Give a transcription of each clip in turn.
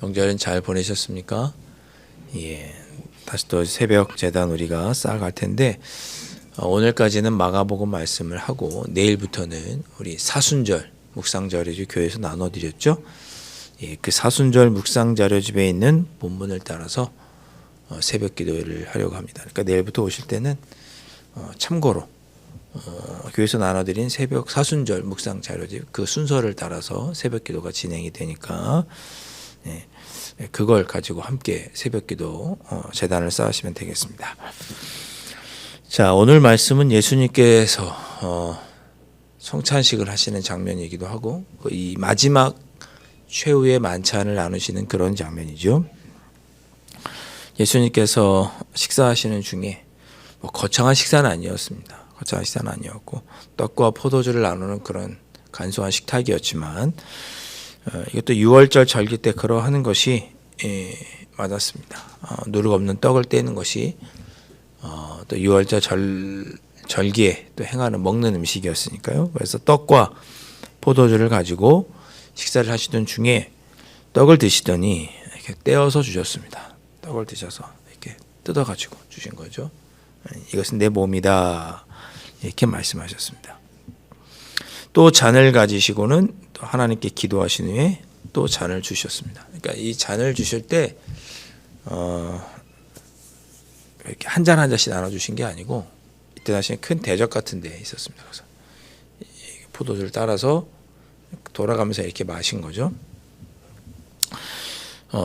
명절은 잘 보내셨습니까? 예, 다시 또 새벽 제단 우리가 쌓아갈 텐데 오늘까지는 마가복음 말씀을 하고 내일부터는 우리 사순절 묵상자료집 교회에서 나눠드렸죠. 예, 그 사순절 묵상자료집에 있는 본문을 따라서 새벽 기도를 하려고 합니다. 그러니까 내일부터 오실 때는 참고로 교회에서 나눠드린 새벽 사순절 묵상자료집 그 순서를 따라서 새벽 기도가 진행이 되니까 예, 그걸 가지고 함께 새벽기도 제단을 쌓으시면 되겠습니다. 자, 오늘 말씀은 예수님께서 성찬식을 하시는 장면이기도 하고 이 마지막 최후의 만찬을 나누시는 그런 장면이죠. 예수님께서 식사하시는 중에 거창한 식사는 아니었습니다. 거창한 식사는 아니었고 떡과 포도주를 나누는 그런 간소한 식탁이었지만 이것도 6월절 절기 때 그러하는 것이 맞았습니다. 누룩 없는 떡을 떼는 것이 또 6월절 절기에 또 행하는 먹는 음식이었으니까요. 그래서 떡과 포도주를 가지고 식사를 하시던 중에 떡을 드시더니 이렇게 떼어서 주셨습니다. 떡을 드셔서 이렇게 뜯어가지고 주신 거죠. 이것은 내 몸이다 이렇게 말씀하셨습니다. 또 잔을 가지시고는 또 하나님께 기도하신 후에 또 잔을 주셨습니다. 그러니까 이 잔을 주실 때 이렇게 한 잔 한 잔씩 나눠주신 게 아니고 이때 당시에 큰 대접 같은 데 있었습니다. 그래서 포도주를 따라서 돌아가면서 이렇게 마신 거죠.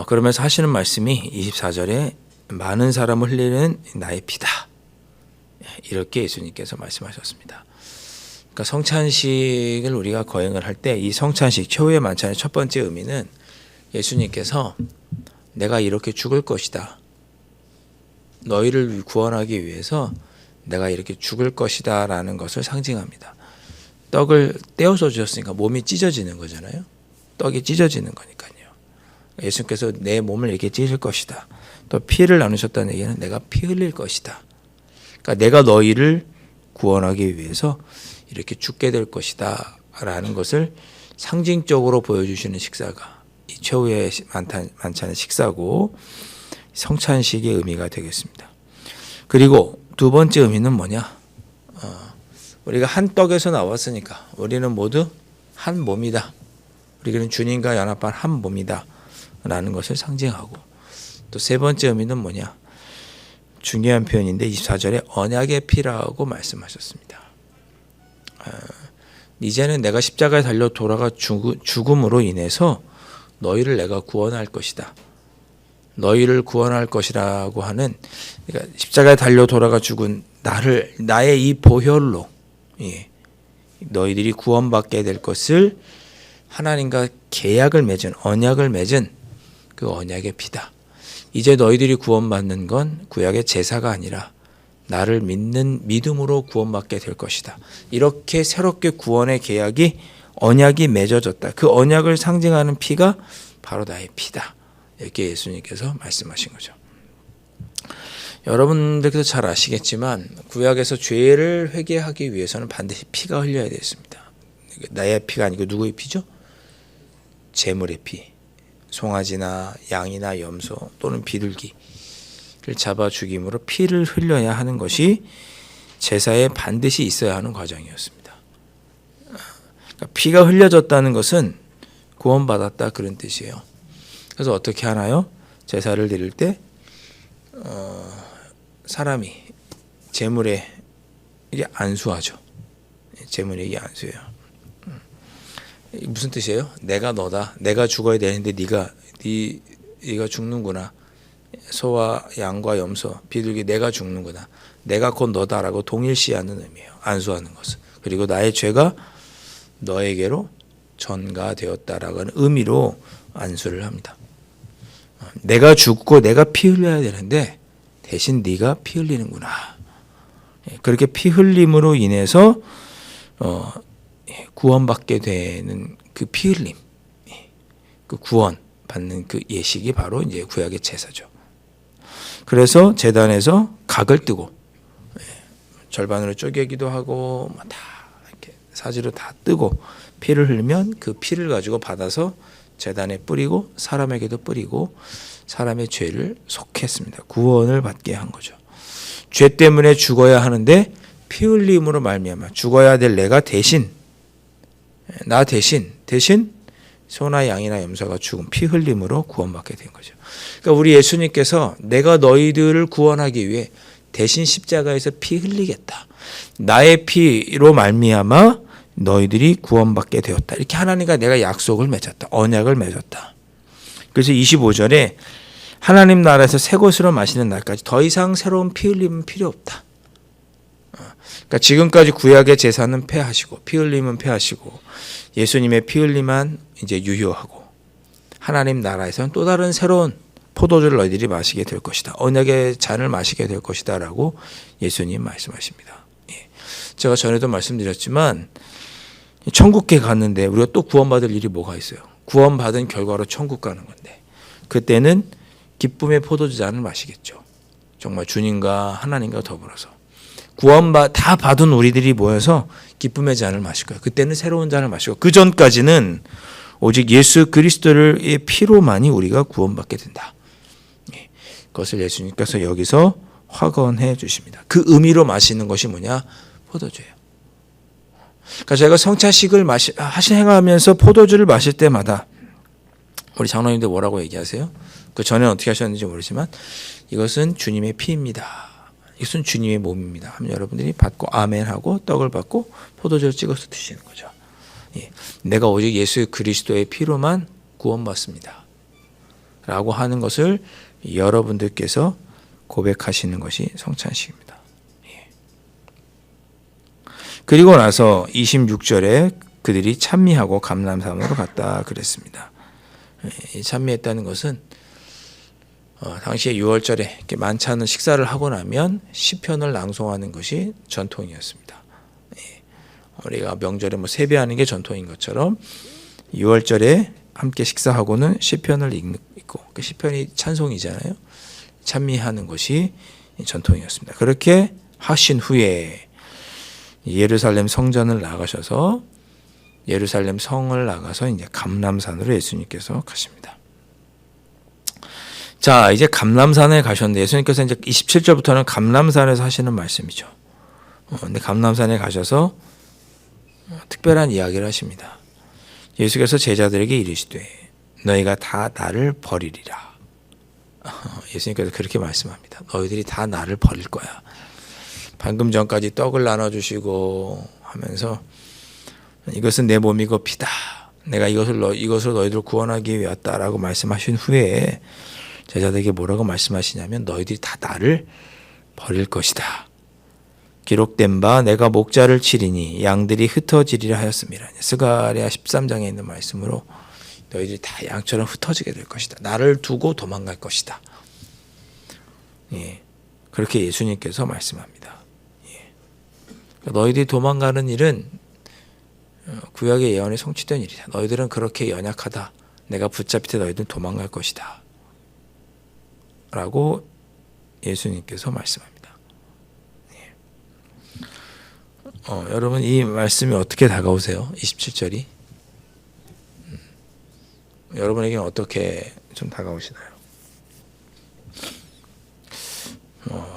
그러면서 하시는 말씀이 24절에 많은 사람을 흘리는 나의 피다 이렇게 예수님께서 말씀하셨습니다. 그러니까 성찬식을 우리가 거행을 할 때 이 성찬식 최후의 만찬의 첫 번째 의미는 예수님께서 내가 이렇게 죽을 것이다. 너희를 구원하기 위해서 내가 이렇게 죽을 것이다 라는 것을 상징합니다. 떡을 떼어서 주셨으니까 몸이 찢어지는 거잖아요. 떡이 찢어지는 거니까요. 예수님께서 내 몸을 이렇게 찢을 것이다. 또 피를 나누셨다는 얘기는 내가 피 흘릴 것이다. 그러니까 내가 너희를 구원하기 위해서 이렇게 죽게 될 것이다 라는 것을 상징적으로 보여주시는 식사가 이 최후의 만찬의 식사고 성찬식의 의미가 되겠습니다. 그리고 두 번째 의미는 뭐냐? 우리가 한 떡에서 나왔으니까 우리는 모두 한 몸이다. 우리는 주님과 연합한 한 몸이다 라는 것을 상징하고 또 세 번째 의미는 뭐냐? 중요한 표현인데 24절에 언약의 피라고 말씀하셨습니다. 이제는 내가 십자가에 달려 돌아가 죽음으로 인해서 너희를 내가 구원할 것이다. 너희를 구원할 것이라고 하는 그러니까 십자가에 달려 돌아가 죽은 나의 이 보혈로 너희들이 구원받게 될 것을 하나님과 계약을 맺은 언약을 맺은 그 언약의 피다. 이제 너희들이 구원받는 건 구약의 제사가 아니라 나를 믿는 믿음으로 구원받게 될 것이다. 이렇게 새롭게 구원의 계약이 언약이 맺어졌다. 그 언약을 상징하는 피가 바로 나의 피다. 이렇게 예수님께서 말씀하신 거죠. 여러분들께서 잘 아시겠지만 구약에서 죄를 회개하기 위해서는 반드시 피가 흘려야 되었습니다. 나의 피가 아니고 누구의 피죠? 제물의 피. 송아지나 양이나 염소 또는 비둘기를 잡아 죽임으로 피를 흘려야 하는 것이 제사에 반드시 있어야 하는 과정이었습니다. 그러니까 피가 흘려졌다는 것은 구원받았다 그런 뜻이에요. 그래서 어떻게 하나요? 제사를 드릴 때 사람이 제물에 이게 안수하죠. 제물에 이게 안수예요. 무슨 뜻이에요? 내가 너다. 내가 죽어야 되는데 네가 죽는구나. 소와 양과 염소, 비둘기 내가 죽는구나. 내가 곧 너다라고 동일시하는 의미예요. 안수하는 것은. 그리고 나의 죄가 너에게로 전가되었다라는 의미로 안수를 합니다. 내가 죽고 내가 피 흘려야 되는데 대신 네가 피 흘리는구나. 그렇게 피 흘림으로 인해서 구원받게 되는 그 피 흘림, 그 구원 받는 그 예식이 바로 이제 구약의 제사죠. 그래서 제단에서 각을 뜨고 절반으로 쪼개기도 하고 다 이렇게 사지로 다 뜨고 피를 흘리면 그 피를 가지고 받아서 제단에 뿌리고 사람에게도 뿌리고 사람의 죄를 속했습니다. 구원을 받게 한 거죠. 죄 때문에 죽어야 하는데 피 흘림으로 말미암아 죽어야 될 내가 대신 소나 양이나 염소가 죽은 피 흘림으로 구원받게 된 거죠. 그러니까 우리 예수님께서 내가 너희들을 구원하기 위해 대신 십자가에서 피 흘리겠다. 나의 피로 말미암아 너희들이 구원받게 되었다. 이렇게 하나님과 내가 약속을 맺었다. 언약을 맺었다. 그래서 25절에 하나님 나라에서 새 것으로 마시는 날까지 더 이상 새로운 피 흘림은 필요 없다. 그러니까 지금까지 구약의 제사는 폐하시고 피 흘림은 폐하시고 예수님의 피 흘림만 이제 유효하고 하나님 나라에서는 또 다른 새로운 포도주를 너희들이 마시게 될 것이다. 언약의 잔을 마시게 될 것이다 라고 예수님 말씀하십니다. 제가 전에도 말씀드렸지만 천국에 갔는데 우리가 또 구원받을 일이 뭐가 있어요? 구원받은 결과로 천국 가는 건데 그때는 기쁨의 포도주 잔을 마시겠죠. 정말 주님과 하나님과 더불어서 구원 다 받은 우리들이 모여서 기쁨의 잔을 마실 거예요. 그때는 새로운 잔을 마시고 그 전까지는 오직 예수 그리스도의 피로만이 우리가 구원받게 된다. 그것을 예수님께서 여기서 확언해 주십니다. 그 의미로 마시는 것이 뭐냐? 포도주예요. 그러니까 제가 성찬식을 행하면서 포도주를 마실 때마다 우리 장로님들 뭐라고 얘기하세요? 그 전에 어떻게 하셨는지 모르지만 이것은 주님의 피입니다. 이것은 주님의 몸입니다. 하면 여러분들이 받고 아멘하고 떡을 받고 포도주를 찍어서 드시는 거죠. 내가 오직 예수 그리스도의 피로만 구원받습니다. 라고 하는 것을 여러분들께서 고백하시는 것이 성찬식입니다. 그리고 나서 26절에 그들이 찬미하고 감람산으로 갔다 그랬습니다. 찬미했다는 것은 당시에 6월절에 이렇게 만찬을 식사를 하고 나면 시편을 낭송하는 것이 전통이었습니다. 우리가 명절에 세배하는 게 전통인 것처럼 6월절에 함께 식사하고는 시편을 읽고 그 시편이 찬송이잖아요. 찬미하는 것이 전통이었습니다. 그렇게 하신 후에 예루살렘 성전을 나가셔서 예루살렘 성을 나가서 이제 감람산으로 예수님께서 가십니다. 자, 이제 감람산에 가셨는데 예수님께서 이제 27절부터는 감람산에서 하시는 말씀이죠. 근데 감람산에 가셔서 특별한 이야기를 하십니다. 예수께서 제자들에게 이르시되 너희가 다 나를 버리리라. 예수님께서 그렇게 말씀합니다. 너희들이 다 나를 버릴 거야. 방금 전까지 떡을 나눠주시고 하면서 이것은 내 몸이고 피다. 내가 이것으로 너희들을 구원하기 위해 왔다라고 말씀하신 후에 제자들에게 뭐라고 말씀하시냐면 너희들이 다 나를 버릴 것이다. 기록된 바 내가 목자를 치리니 양들이 흩어지리라 하였습니다. 스가랴 13장에 있는 말씀으로 너희들이 다 양처럼 흩어지게 될 것이다. 나를 두고 도망갈 것이다. 그렇게 예수님께서 말씀합니다. 너희들이 도망가는 일은 구약의 예언이 성취된 일이다. 너희들은 그렇게 연약하다. 내가 붙잡힐 때 너희들은 도망갈 것이다. 라고 예수님께서 말씀합니다. 여러분 이 말씀이 어떻게 다가오세요? 27절이 여러분에게는 어떻게 좀 다가오시나요?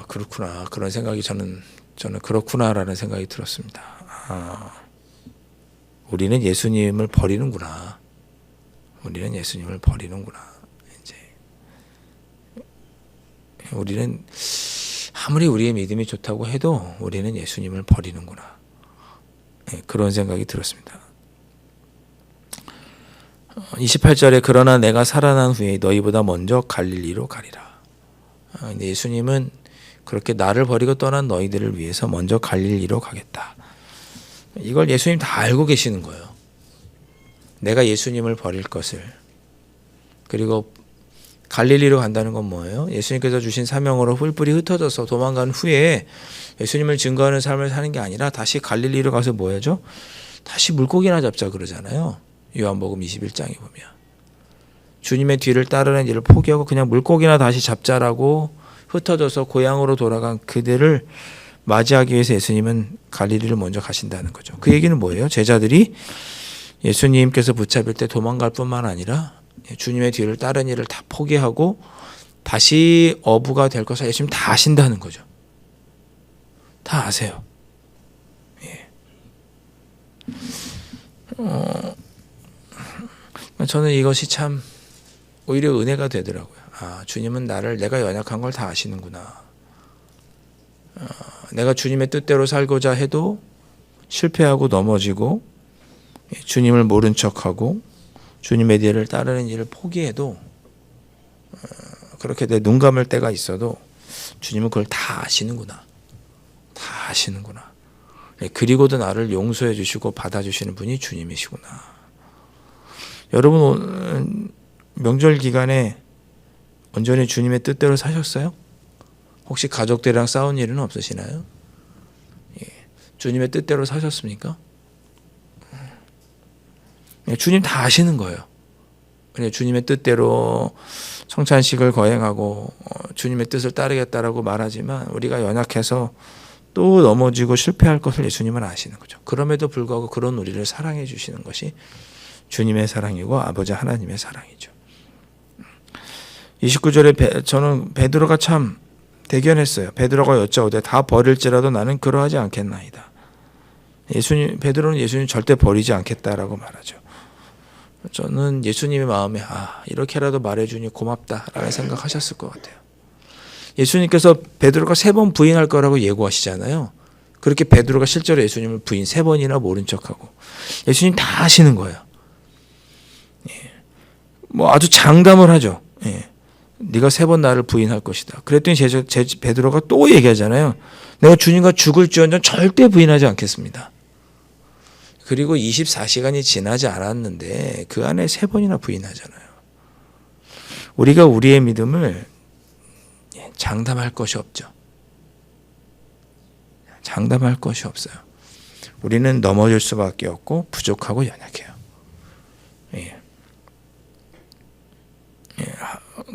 그렇구나 그런 생각이 저는 그렇구나라는 생각이 들었습니다. 우리는 예수님을 버리는구나. 우리는 예수님을 버리는구나. 이제 우리는 아무리 우리의 믿음이 좋다고 해도 우리는 예수님을 버리는구나. 그런 생각이 들었습니다. 28절에 그러나 내가 살아난 후에 너희보다 먼저 갈릴리로 가리라. 근데 예수님은 그렇게 나를 버리고 떠난 너희들을 위해서 먼저 갈릴리로 가겠다. 이걸 예수님 다 알고 계시는 거예요. 내가 예수님을 버릴 것을. 그리고 갈릴리로 간다는 건 뭐예요? 예수님께서 주신 사명으로 뿔뿔이 흩어져서 도망간 후에 예수님을 증거하는 삶을 사는 게 아니라 다시 갈릴리로 가서 뭐 해야죠? 다시 물고기나 잡자 그러잖아요. 요한복음 21장에 보면. 주님의 뒤를 따르는 일을 포기하고 그냥 물고기나 다시 잡자라고 흩어져서 고향으로 돌아간 그들을 맞이하기 위해서 예수님은 갈릴리를 먼저 가신다는 거죠. 그 얘기는 뭐예요? 제자들이 예수님께서 붙잡힐 때 도망갈 뿐만 아니라 주님의 뒤를 따른 일을 다 포기하고 다시 어부가 될 것을 예수님 다 아신다는 거죠. 다 아세요. 예. 저는 이것이 참 오히려 은혜가 되더라고요. 아, 주님은 내가 연약한 걸 다 아시는구나. 내가 주님의 뜻대로 살고자 해도 실패하고 넘어지고 주님을 모른 척하고 주님의 뒤를 따르는 일을 포기해도 그렇게 내 눈 감을 때가 있어도 주님은 그걸 다 아시는구나. 다 아시는구나. 그리고도 나를 용서해 주시고 받아주시는 분이 주님이시구나. 여러분 명절 기간에 온전히 주님의 뜻대로 사셨어요? 혹시 가족들이랑 싸운 일은 없으시나요? 예. 주님의 뜻대로 사셨습니까? 예. 주님 다 아시는 거예요. 주님의 뜻대로 성찬식을 거행하고 주님의 뜻을 따르겠다라고 말하지만 우리가 연약해서 또 넘어지고 실패할 것을 예수님은 아시는 거죠. 그럼에도 불구하고 그런 우리를 사랑해 주시는 것이 주님의 사랑이고 아버지 하나님의 사랑이죠. 29절에 저는 베드로가 참 대견했어요. 베드로가 여짜오되 다 버릴지라도 나는 그러하지 않겠나이다. 베드로는 예수님 절대 버리지 않겠다라고 말하죠. 저는 예수님의 마음에 이렇게라도 말해주니 고맙다라는 생각하셨을 것 같아요. 예수님께서 베드로가 3번 부인할 거라고 예고하시잖아요. 그렇게 베드로가 실제로 예수님을 부인 3번이나 모른 척하고 예수님 다 아시는 거예요. 뭐 아주 장담을 하죠. 네가 3번 나를 부인할 것이다. 그랬더니 베드로가 또 얘기하잖아요. 내가 주님과 죽을지언정 절대 부인하지 않겠습니다. 그리고 24시간이 지나지 않았는데 그 안에 3번이나 부인하잖아요. 우리가 우리의 믿음을 장담할 것이 없죠. 장담할 것이 없어요. 우리는 넘어질 수밖에 없고 부족하고 연약해요.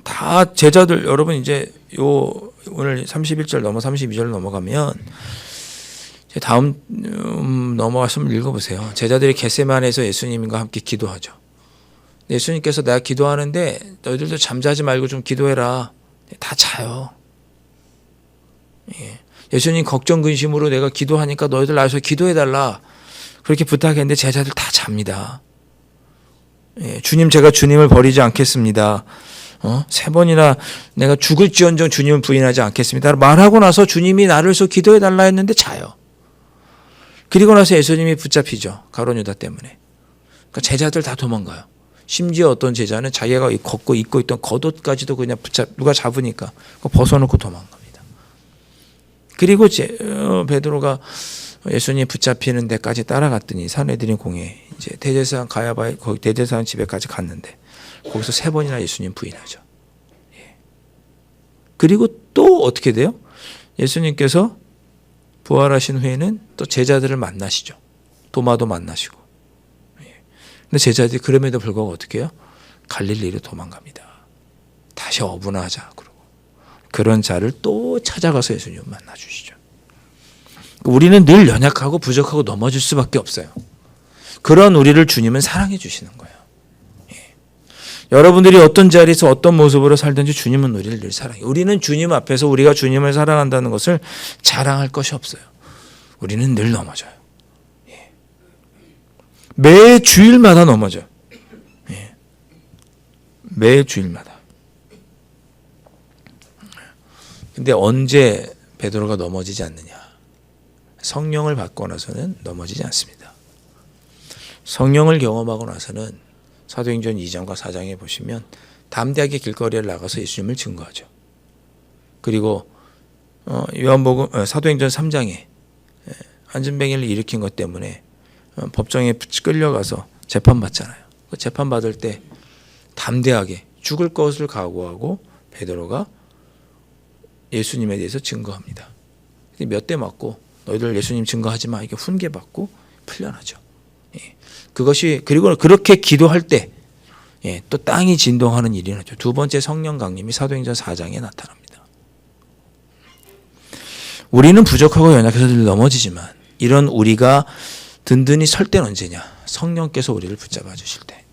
다 제자들 여러분 이제 오늘 31절 넘어 32절 넘어가면 다음 넘어가시면 읽어보세요. 제자들이 겟세마네에서 예수님과 함께 기도하죠. 예수님께서 내가 기도하는데 너희들도 잠자지 말고 좀 기도해라. 다 자요. 예수님 걱정 근심으로 내가 기도하니까 너희들 나와서 기도해달라. 그렇게 부탁했는데 제자들 다 잡니다. 주님 제가 주님을 버리지 않겠습니다. 3번이나 내가 죽을지언정 주님을 부인하지 않겠습니다. 말하고 나서 주님이 나를 위해서 기도해달라 했는데 자요. 그리고 나서 예수님이 붙잡히죠. 가룟 유다 때문에. 그러니까 제자들 다 도망가요. 심지어 어떤 제자는 자기가 입고 있던 겉옷까지도 그냥 누가 잡으니까 벗어놓고 도망갑니다. 그리고 베드로가 예수님 붙잡히는 데까지 따라갔더니 산헤드린 공회에 이제 대제사장 가야바의 거기 대제사장 집에까지 갔는데 거기서 3번이나 예수님 부인하죠. 그리고 또 어떻게 돼요? 예수님께서 부활하신 후에는 또 제자들을 만나시죠. 도마도 만나시고. 근데 제자들이 그럼에도 불구하고 어떻게 해요? 갈릴리로 도망갑니다. 다시 어부나 하자 그러고. 그런 자를 또 찾아가서 예수님 만나 주시죠. 우리는 늘 연약하고 부족하고 넘어질 수밖에 없어요. 그런 우리를 주님은 사랑해 주시는 거예요. 여러분들이 어떤 자리에서 어떤 모습으로 살든지 주님은 우리를 늘 사랑해요. 우리는 주님 앞에서 우리가 주님을 사랑한다는 것을 자랑할 것이 없어요. 우리는 늘 넘어져요. 매 주일마다 넘어져요. 매 주일마다. 근데 언제 베드로가 넘어지지 않느냐? 성령을 받고 나서는 넘어지지 않습니다. 성령을 경험하고 나서는 사도행전 2장과 4장에 보시면 담대하게 길거리에 나가서 예수님을 증거하죠. 그리고 요한복음 사도행전 3장에 안전뱅이를 일으킨 것 때문에 법정에 끌려가서 재판받잖아요. 재판받을 때 담대하게 죽을 것을 각오하고 베드로가 예수님에 대해서 증거합니다. 몇 대 맞고 너희들 예수님 증거하지 마 이렇게 훈계받고 풀려나죠. 그것이 그리고 그렇게 기도할 때 또 땅이 진동하는 일이 나죠. 두 번째 성령 강림이 사도행전 4장에 나타납니다. 우리는 부족하고 연약해서 늘 넘어지지만 이런 우리가 든든히 설 때는 언제냐? 성령께서 우리를 붙잡아 주실 때.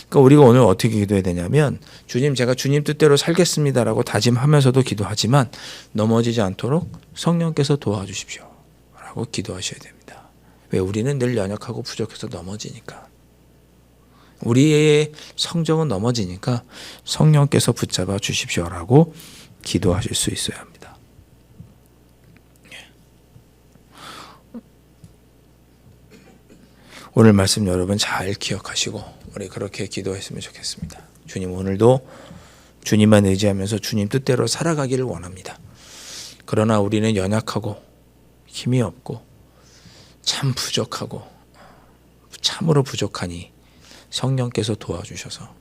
그러니까 우리가 오늘 어떻게 기도해야 되냐면 주님, 제가 주님 뜻대로 살겠습니다라고 다짐하면서도 기도하지만 넘어지지 않도록 성령께서 도와주십시오 라고 기도하셔야 됩니다. 왜? 우리는 늘 연약하고 부족해서 넘어지니까. 우리의 성정은 넘어지니까 성령께서 붙잡아 주십시오라고 기도하실 수 있어야 합니다. 오늘 말씀 여러분 잘 기억하시고 우리 그렇게 기도했으면 좋겠습니다. 주님, 오늘도 주님만 의지하면서 주님 뜻대로 살아가기를 원합니다. 그러나 우리는 연약하고 힘이 없고 참 부족하고 참으로 부족하니 성령께서 도와주셔서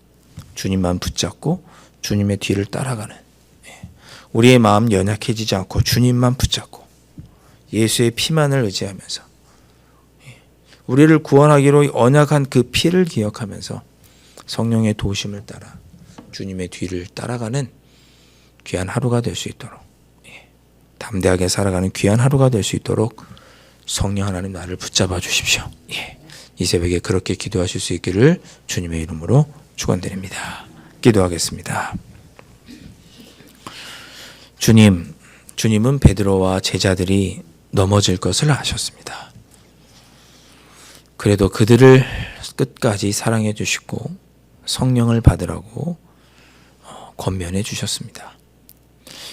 주님만 붙잡고 주님의 뒤를 따라가는, 우리의 마음 연약해지지 않고 주님만 붙잡고 예수의 피만을 의지하면서 우리를 구원하기로 언약한 그 피를 기억하면서 성령의 도심을 따라 주님의 뒤를 따라가는 귀한 하루가 될 수 있도록, 담대하게 살아가는 귀한 하루가 될 수 있도록 성령 하나님 나를 붙잡아 주십시오. 이 새벽에 그렇게 기도하실 수 있기를 주님의 이름으로 축원드립니다. 기도하겠습니다. 주님은 베드로와 제자들이 넘어질 것을 아셨습니다. 그래도 그들을 끝까지 사랑해 주시고 성령을 받으라고 권면해 주셨습니다.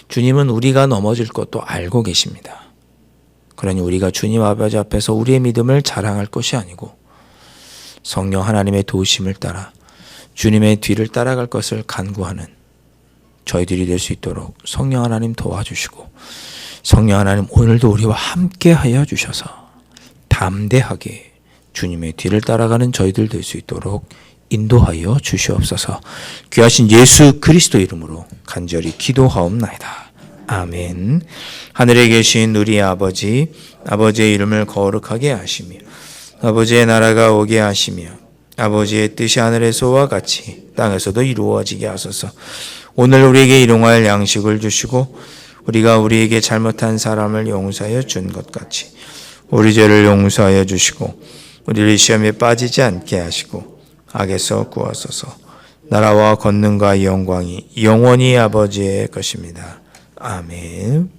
주님은 우리가 넘어질 것도 알고 계십니다. 그러니 우리가 주님 아버지 앞에서 우리의 믿음을 자랑할 것이 아니고 성령 하나님의 도우심을 따라 주님의 뒤를 따라갈 것을 간구하는 저희들이 될 수 있도록 성령 하나님 도와주시고, 성령 하나님 오늘도 우리와 함께 하여 주셔서 담대하게 주님의 뒤를 따라가는 저희들 될 수 있도록 인도하여 주시옵소서. 귀하신 예수 그리스도 이름으로 간절히 기도하옵나이다. 아멘. 하늘에 계신 우리 아버지, 아버지의 이름을 거룩하게 하시며 아버지의 나라가 오게 하시며 아버지의 뜻이 하늘에서와 같이 땅에서도 이루어지게 하소서. 오늘 우리에게 일용할 양식을 주시고 우리가 우리에게 잘못한 사람을 용서하여 준 것 같이 우리 죄를 용서하여 주시고 우리를 시험에 빠지지 않게 하시고 악에서 구하소서. 나라와 권능과 영광이 영원히 아버지의 것입니다. 아멘.